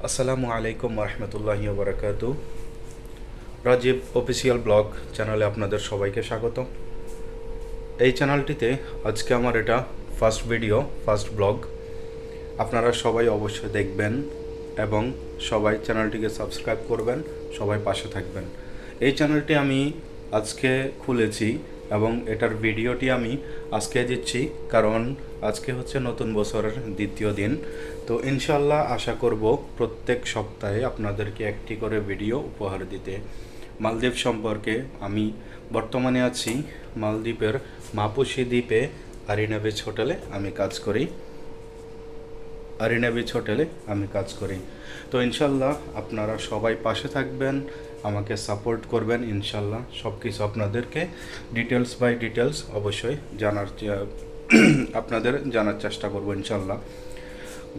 আসসালামু আলাইকুম রহমতুল্লাহি ওবরাকাতু। রাজীব অফিসিয়াল ব্লগ চ্যানেলে আপনাদের সবাইকে স্বাগত। এই চ্যানেলটিতে আজকে আমার এটা ফার্স্ট ভিডিও, ফার্স্ট ব্লগ। আপনারা সবাই অবশ্যই দেখবেন এবং সবাই চ্যানেলটিকে সাবস্ক্রাইব করবেন, সবাই পাশে থাকবেন। এই চ্যানেলটি আমি আজকে খুলেছি এবং এটার ভিডিওটি আমি আজকে দিচ্ছি, কারণ আজকে হচ্ছে নতুন বছরের দ্বিতীয় দিন। তো ইনশাল্লাহ আশা করব প্রত্যেক সপ্তাহে আপনাদেরকে একটি করে ভিডিও উপহার দিতে। মালদ্বীপ সম্পর্কে আমি বর্তমানে আছি মালদ্বীপের মাপুসি দ্বীপে আরিনা বিচ হোটেলে আমি কাজ করি। তো ইনশাল্লাহ আপনারা সবাই পাশে থাকবেন, আমাকে সাপোর্ট করবেন। ইনশাল্লাহ সব কিছু আপনাদেরকে ডিটেলস বাই ডিটেলস অবশ্যই আপনাদের জানার চেষ্টা করব ইনশাল্লাহ।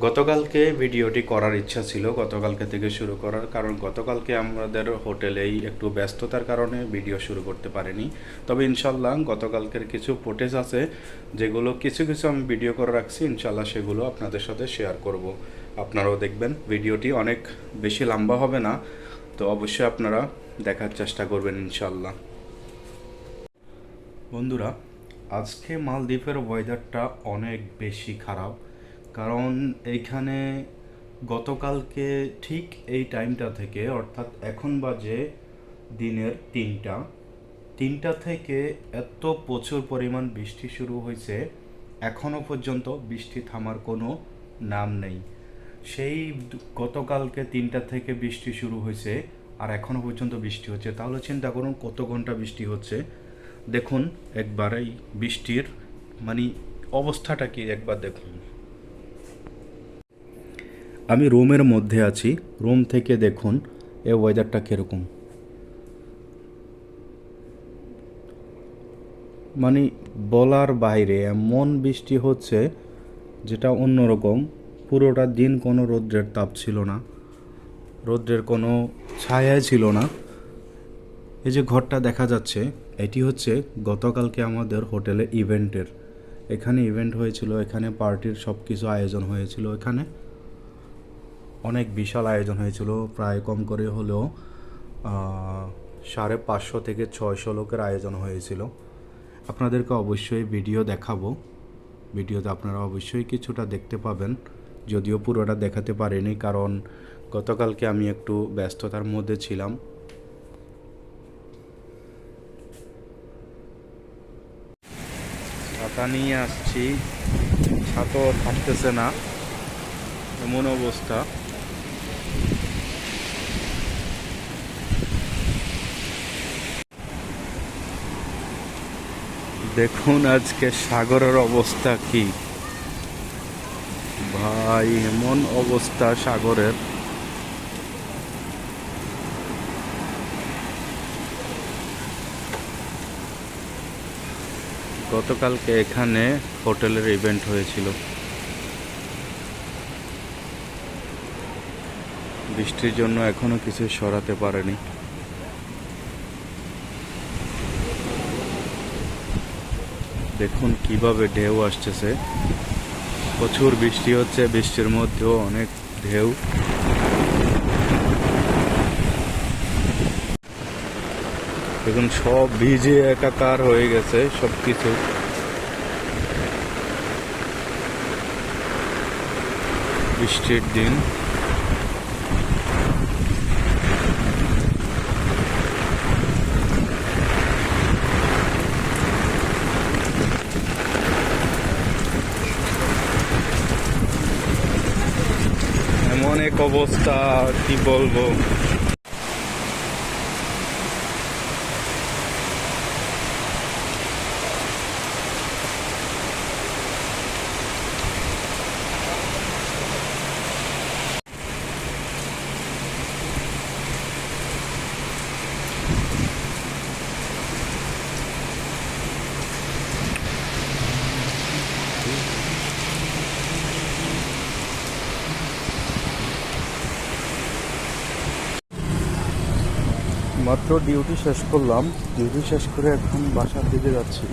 গতকালকে ভিডিওটি করার ইচ্ছা ছিল, গতকালকে থেকে শুরু করার, কারণ গতকালকে আমাদের হোটেলেই একটু ব্যস্ততার কারণে ভিডিও শুরু করতে পারিনি। তবে ইনশাল্লাহ গতকালকের কিছু ফুটেজ আছে, যেগুলো কিছু কিছু আমি ভিডিও করে রাখছি, ইনশাল্লাহ সেগুলো আপনাদের সাথে শেয়ার করব। আপনারাও দেখবেন, ভিডিওটি অনেক বেশি লম্বা হবে না, তো অবশ্যই আপনারা দেখার চেষ্টা করবেন ইনশাল্লাহ। বন্ধুরা, আজকে মালদ্বীপের ওয়েদারটা অনেক বেশি খারাপ, কারণ এইখানে গতকালকে ঠিক এই টাইমটা থেকে, অর্থাৎ এখন বাজে দিনের 3টা থেকে এত প্রচুর পরিমাণ বৃষ্টি শুরু হয়েছে, এখনও পর্যন্ত বৃষ্টি থামার কোনো নাম নেই। সেই গতকালকে 3টা থেকে বৃষ্টি শুরু হয়েছে আর এখনও পর্যন্ত বৃষ্টি হচ্ছে, তাহলে চিন্তা করুন কত ঘন্টা বৃষ্টি হচ্ছে। দেখুন একবার এই বৃষ্টির মানে অবস্থাটা কি একবার দেখুন। আমি রুমের মধ্যে আছি, রুম থেকে দেখুন এই ওয়েদারটা কীরকম, মানে বলার বাইরে এমন বৃষ্টি হচ্ছে যেটা অন্যরকম। পুরোটা দিন কোনো রৌদ্রের তাপ ছিল না, রৌদ্রের কোনো ছায়াই ছিল না। এই যে ঘরটা দেখা যাচ্ছে, এটি হচ্ছে গতকালকে আমাদের হোটেলে এখানে ইভেন্ট হয়েছিল, এখানে পার্টির সব কিছু আয়োজন হয়েছিল। এখানে অনেক বিশাল আয়োজন হয়েছিল, প্রায় কম করে হলেও 550 থেকে 600 লোকের আয়োজন হয়েছিল। আপনাদেরকে অবশ্যই ভিডিও দেখাবো, ভিডিওতে আপনারা অবশ্যই কিছুটা দেখতে পাবেন, যদিও পুরোটা দেখাতে পারিনি, কারণ গতকালকে আমি একটু ব্যস্ততার মধ্যে ছিলাম। ছাতা নিয়ে আসছি, ছাতাও থাকতেছে না, এমন অবস্থা। দেখুন আজকে সাগরের অবস্থা কি ভাই, এমন অবস্থা সাগরের। গতকালকে এখানে হোটেলের ইভেন্ট হয়েছিল, বৃষ্টির জন্য এখনো কিছু সরাতে পারেনি। দেখুন কিভাবে ঢেউ আসতেছে, প্রচুর বৃষ্টি হচ্ছে, বৃষ্টির মধ্যেও অনেক ঢেউ। দেখুন সব ভিজে একাকার হয়ে গেছে সব কিছু। বৃষ্টির দিন, এমন এক অবস্থা কি বলবো। মাত্র ডিউটি শেষ করলাম, ডিউটি শেষ করে এখন বাসার দিকে যাচ্ছি।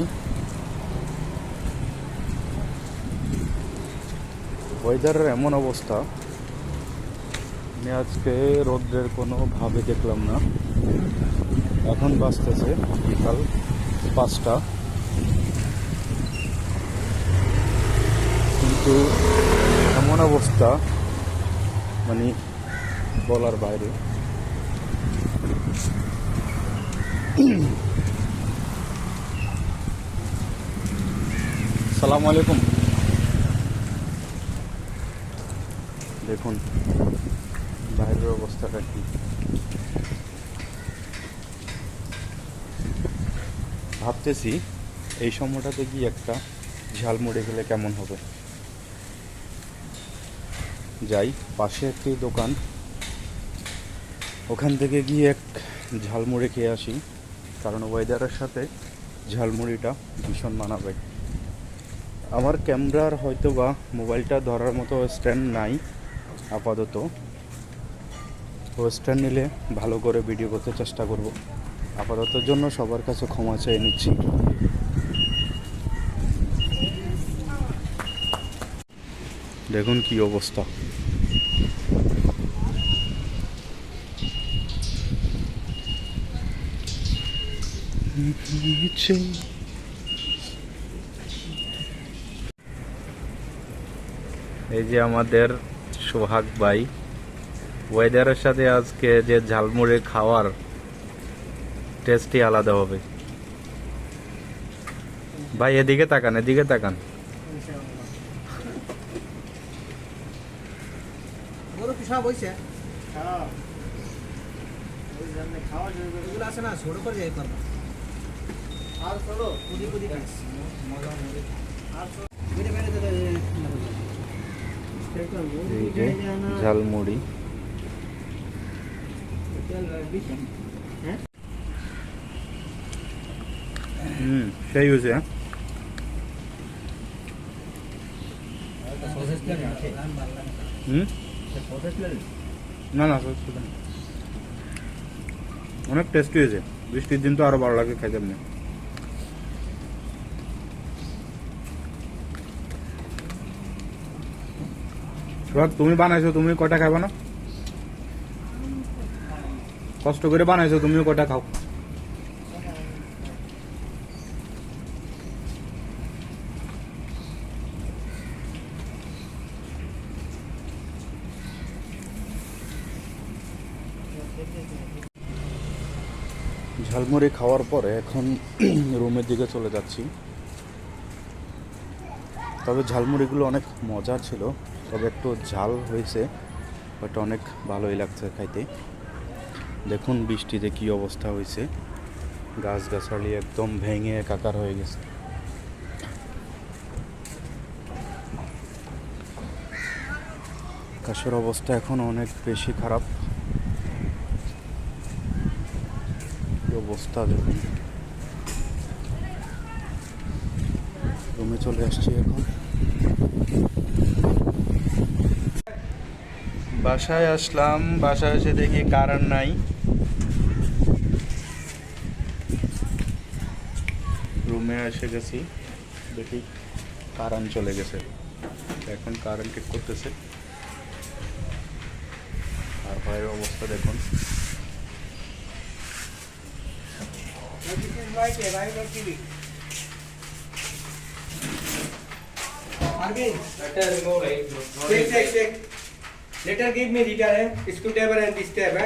ওয়েদারের এমন অবস্থা, আমি আজকে রোদ্রের কোনো ভাবে দেখলাম না। এখন বাজতেছে বিকাল 5টা, কিন্তু এমন অবস্থা মানে বলার বাইরে। সালামু আলাইকুম। দেখুন বাইরের অবস্থাটা কি। ভাবতেছি এই সময়টাতে গিয়ে একটা ঝালমুড়ি খেলে কেমন হবে। যাই পাশে একটি দোকান, ওখান থেকে গিয়ে এক ঝালমুড়ি খেয়ে আসি, কারণ ওয়েদারের সাথে ঝালমুড়িটা ভীষণ মানাবে। আমার ক্যামেরার হয়তো বা মোবাইলটা ধরার মতো স্ট্যান্ড নাই আপাতত, ও স্ট্যান্ড নিলে ভালো করে ভিডিও করতে চেষ্টা করব। আপাততর জন্য সবার কাছে ক্ষমা চেয়ে নিচ্ছি। দেখুন কি অবস্থা। এই যে আমাদের সোহাগ ভাই, ওয়েদারের সাথে আজকে যে ঝালমুড়ি খাওয়ার টেস্টই আলাদা হবে। ভাই এদিকে তাকান, এদিকে তাকান। এই যে ঝালমুড়ি, সেই হয়েছে। না না, অনেক টেস্টি হয়েছে। বৃষ্টির দিন তো আরো ভালো লাগে খাইতে। এমনি তুমি বানাইছো, তুমি কটা খাবে না? কষ্ট করে বানাইছো, তুমিও কটা খাও। ঝালমুড়ি খাওয়ার পরে এখন রুমের দিকে চলে যাচ্ছি। তবে ঝালমুড়িগুলো অনেক মজা ছিল, তবে একটু ঝাল হয়েছে, বাট অনেক ভালোই লাগছে খাইতে। দেখুন বৃষ্টিতে কি অবস্থা হয়েছে, গাছগাছালি একদম ভেঙে একাকার হয়ে গেছে। আকাশের অবস্থা এখন অনেক বেশি খারাপ। অবস্থা দেখুন। রুমে চলে আসছি এখন। বাসায় আসলাম, বাসায় এসে দেখি কারেন্ট নাই। রুমে এসে গেছি, দেখি কারেন্ট চলে গেছে। এখন কারেন্ট ঠিক করতেছে। আর ভাইয়ের অবস্থা দেখুন। Later give me the screwdriver and this tab.